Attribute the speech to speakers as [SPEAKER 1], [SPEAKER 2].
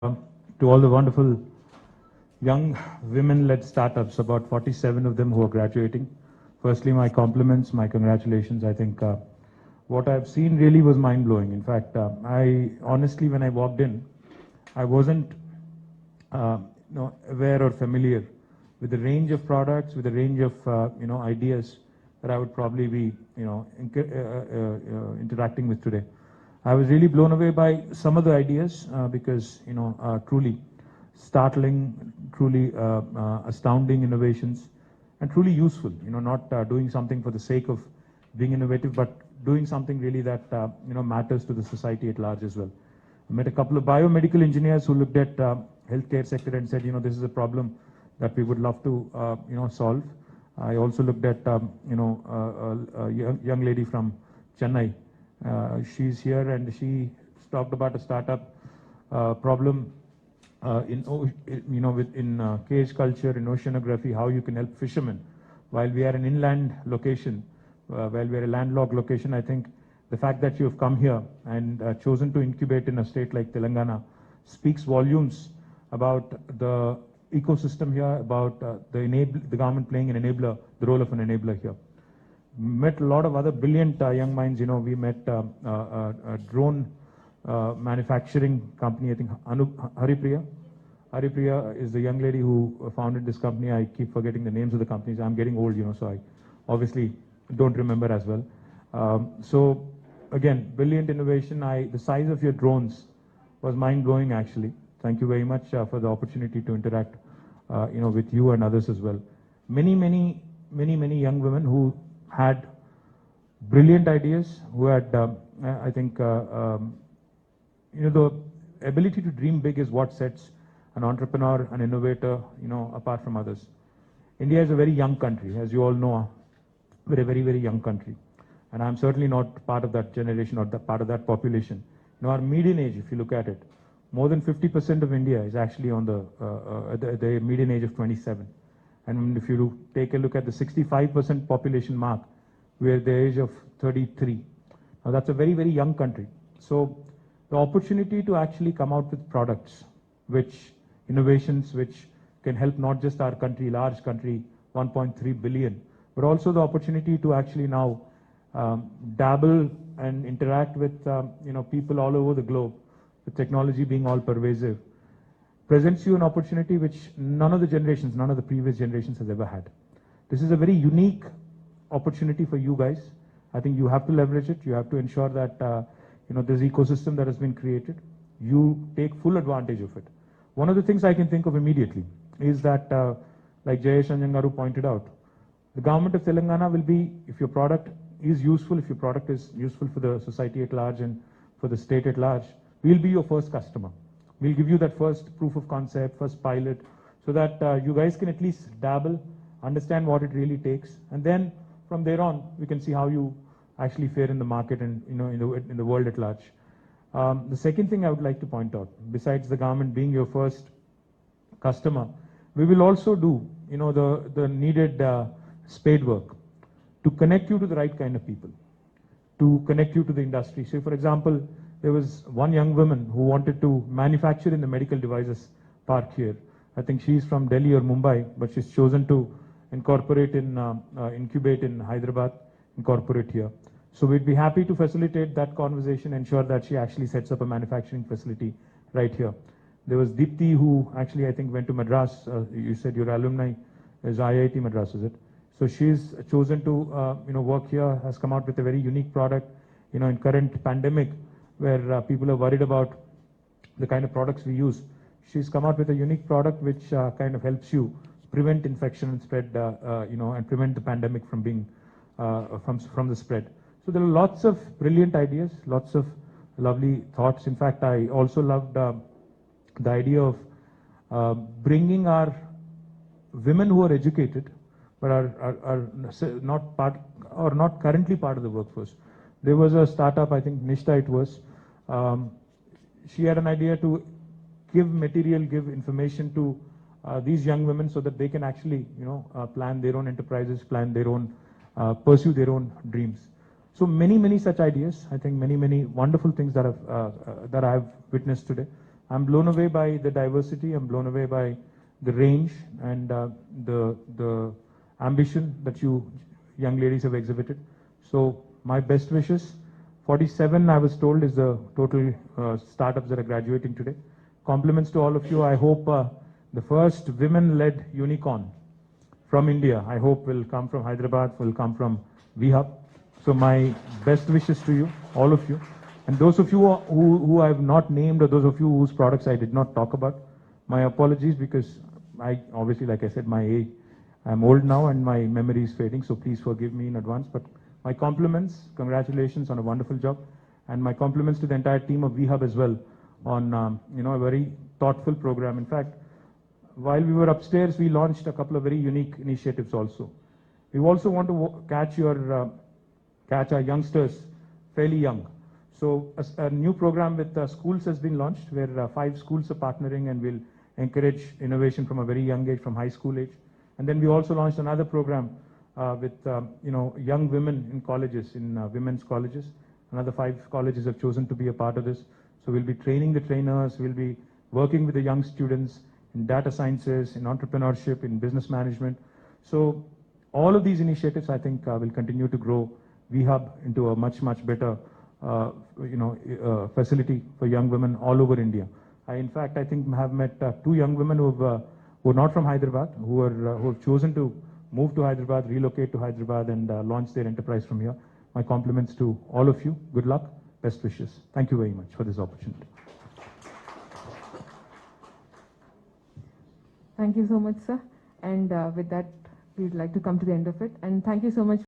[SPEAKER 1] To all the wonderful young women-led startups, about 47 of them who are graduating. Firstly, my compliments, my congratulations. I think what I've seen really was mind-blowing. In fact, I honestly, when I walked in, I wasn't aware or familiar with the range of products, with the range of ideas that I would probably be interacting with today. I was really blown away by some of the ideas because truly startling, truly astounding innovations, and truly useful. Not doing something for the sake of being innovative, but doing something really that matters to the society at large as well. I met a couple of biomedical engineers who looked at healthcare sector and said, this is a problem that we would love to solve. I also looked at a young lady from Chennai. She's here and she talked about a startup problem in cage culture, in oceanography, how you can help fishermen. While we are an inland location, while we are a landlocked location, I think the fact that you have come here and chosen to incubate in a state like Telangana speaks volumes about the ecosystem here, about the government playing an enabler, the role of an enabler here. Met a lot of other brilliant young minds. We met a drone manufacturing company, I think Haripriya. Haripriya is the young lady who founded this company. I keep forgetting the names of the companies. I'm getting old, so I obviously don't remember as well. So again, brilliant innovation. The size of your drones was mind-blowing actually. Thank you very much for the opportunity to interact with you and others as well. Many young women who had brilliant ideas, who had, I think, the ability to dream big is what sets an entrepreneur, an innovator, apart from others. India is a very young country, as you all know. We're a very young country, and I'm certainly not part of that generation or part of that population. Our median age, if you look at it, more than 50% of India is actually on the median age of 27. And if you take a look at the 65% population mark, we're at the age of 33. Now that's a very young country. So the opportunity to actually come out with products, innovations which can help not just our country, large country, 1.3 billion, but also the opportunity to actually now dabble and interact with people all over the globe, with technology being all pervasive, presents you an opportunity which none of the previous generations has ever had. This is a very unique opportunity for you guys. I think you have to leverage it. You have to ensure that this ecosystem that has been created, you take full advantage of it. One of the things I can think of immediately is that, like Jayesh Anjangaru pointed out, the government of Telangana will be, if your product is useful, if your product is useful for the society at large and for the state at large, we'll be your first customer. We'll give you that first proof of concept, first pilot, so that you guys can at least dabble, understand what it really takes, and then from there on, we can see how you actually fare in the market and in the world at large. The second thing I would like to point out, besides the government being your first customer, we will also do the needed spade work to connect you to the right kind of people, to connect you to the industry. So, for example, there was one young woman who wanted to manufacture in the medical devices park here. I think she's from Delhi or Mumbai, but she's chosen to incubate in Hyderabad, incorporate here. So we'd be happy to facilitate that conversation, ensure that she actually sets up a manufacturing facility right here. There was Deepthi, who actually I think went to Madras. You said your alumni is IIT Madras, is it? So she's chosen to work here, has come out with a very unique product. In current pandemic, where people are worried about the kind of products we use, she's come out with a unique product which kind of helps you prevent infection and spread, and prevent the pandemic from being from the spread. So there are lots of brilliant ideas, lots of lovely thoughts. In fact, I also loved the idea of bringing our women who are educated but are not part or not currently part of the workforce. There was a startup, I think Nishta it was. She had an idea to give material, give information to these young women so that they can actually, plan their own enterprises, plan their own, pursue their own dreams. So many such ideas. I think many wonderful things that I've witnessed today. I'm blown away by the diversity. I'm blown away by the range and the ambition that you young ladies have exhibited. So my best wishes. 47, I was told, is the total startups that are graduating today. Compliments to all of you. I hope the first women-led unicorn from India, I hope will come from Hyderabad, will come from VHub. So my best wishes to you, all of you. And those of you who I have not named, or those of you whose products I did not talk about, my apologies, because I obviously, like I said, my age, I'm old now and my memory is fading, so please forgive me in advance. But my compliments, congratulations on a wonderful job, and my compliments to the entire team of VHub as well on a very thoughtful program. In fact, while we were upstairs, we launched a couple of very unique initiatives also. We also want to catch our youngsters fairly young. So a new program with schools has been launched, where 5 schools are partnering and will encourage innovation from a very young age, from high school age. And then we also launched another program with young women in colleges, in women's colleges. Another 5 colleges have chosen to be a part of this. So we'll be training the trainers, we'll be working with the young students in data sciences, in entrepreneurship, in business management. So all of these initiatives, I think, will continue to grow VHub into a much, much better facility for young women all over India. In fact, I think have met 2 young women who are not from Hyderabad, who have chosen to move to Hyderabad, relocate to Hyderabad, and launch their enterprise from here. My compliments to all of you. Good luck. Best wishes. Thank you very much for this opportunity.
[SPEAKER 2] Thank you so much, sir. And with that, we'd like to come to the end of it. And thank you so much.